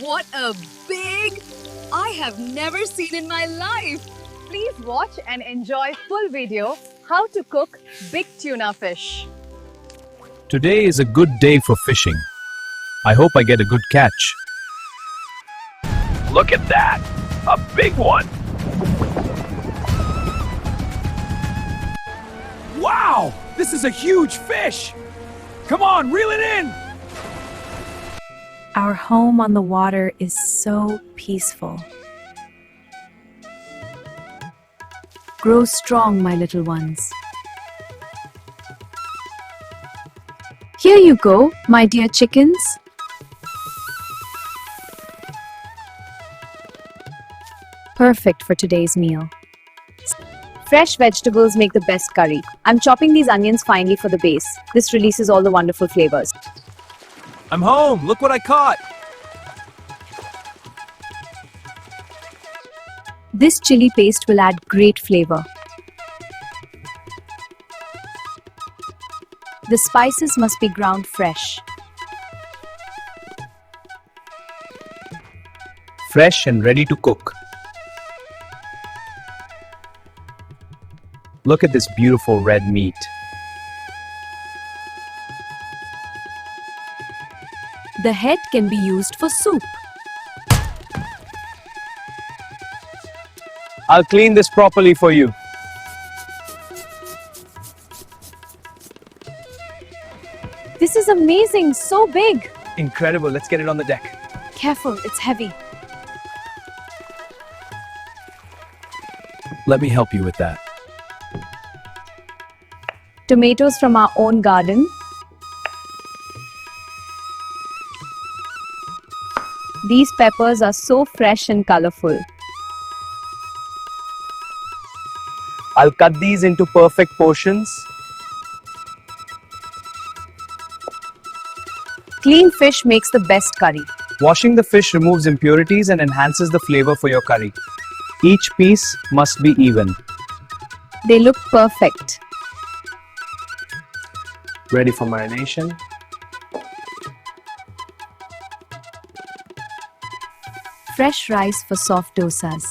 What a big! I have never seen in my life. Please watch and enjoy full video how to cook big tuna fish. Today is a good day for fishing. I hope I get a good catch. Look at that! A big one! Wow! This is a huge fish! Come on, reel it in! Our home on the water is so peaceful. Grow strong, my little ones. Here you go, my dear chickens. Perfect for today's meal. Fresh vegetables make the best curry. I'm chopping these onions finely for the base. This releases all the wonderful flavors. I'm home! Look what I caught! This chili paste will add great flavor. The spices must be ground fresh. Fresh and ready to cook. Look at this beautiful red meat. The head can be used for soup. I'll clean this properly for you. This is amazing, so big. Incredible, let's get it on the deck. Careful, it's heavy. Let me help you with that. Tomatoes from our own garden. These peppers are so fresh and colorful. I'll cut these into perfect portions. Clean fish makes the best curry. Washing the fish removes impurities and enhances the flavor for your curry. Each piece must be even. They look perfect. Ready for marination. Fresh rice for soft dosas.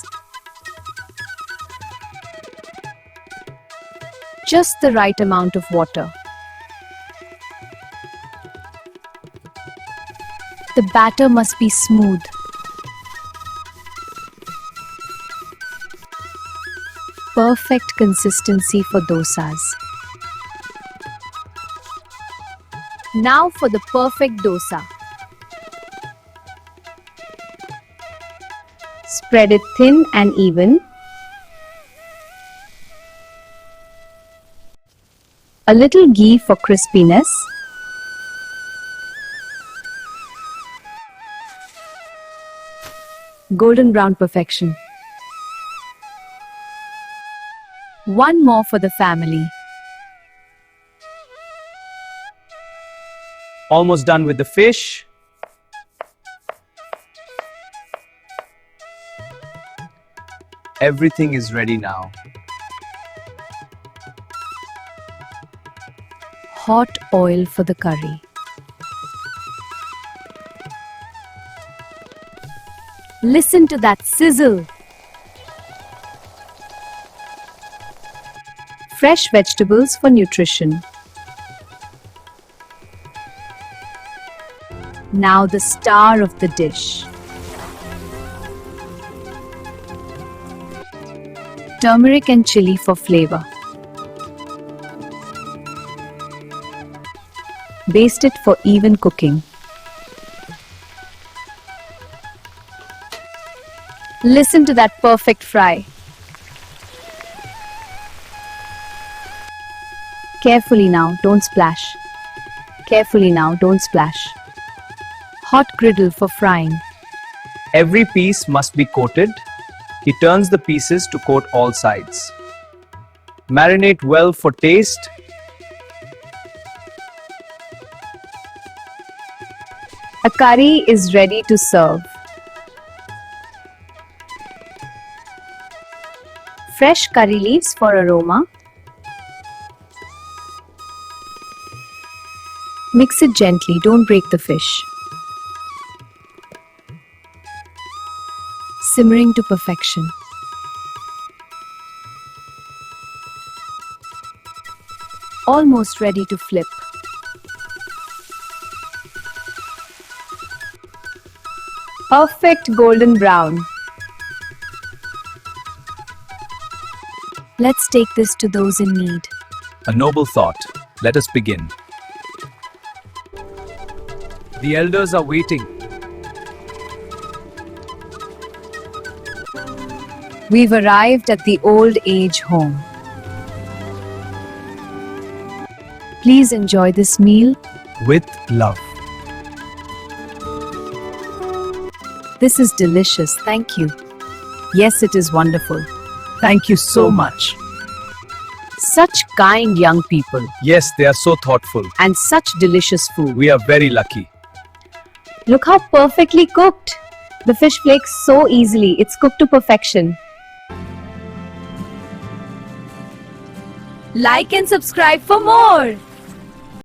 Just the right amount of water. The batter must be smooth. Perfect consistency for dosas. Now for the perfect dosa. Spread it thin and even. A little ghee for crispiness. Golden brown perfection. One more for the family. Almost done with the fish. Everything is ready now. Hot oil for the curry. Listen to that sizzle. Fresh vegetables for nutrition. Now the star of the dish. Turmeric and chili for flavor. Baste it for even cooking. Listen to that perfect fry. Carefully now, don't splash. Carefully now, don't splash. Hot griddle for frying. Every piece must be coated. He turns the pieces to coat all sides. Marinate well for taste. A curry is ready to serve. Fresh curry leaves for aroma. Mix it gently, don't break the fish. simmering to perfection. Almost ready to flip. Perfect golden brown. Let's take this to those in need. A noble thought. Let us begin. The elders are waiting. We've arrived at the old age home. Please enjoy this meal. With love. This is delicious, thank you. Yes, it is wonderful. Thank you so much. Such kind young people Yes, they are so thoughtful. and such delicious food. We are very lucky. Look how perfectly cooked. The fish flakes so easily. It's cooked to perfection. Like and subscribe for more.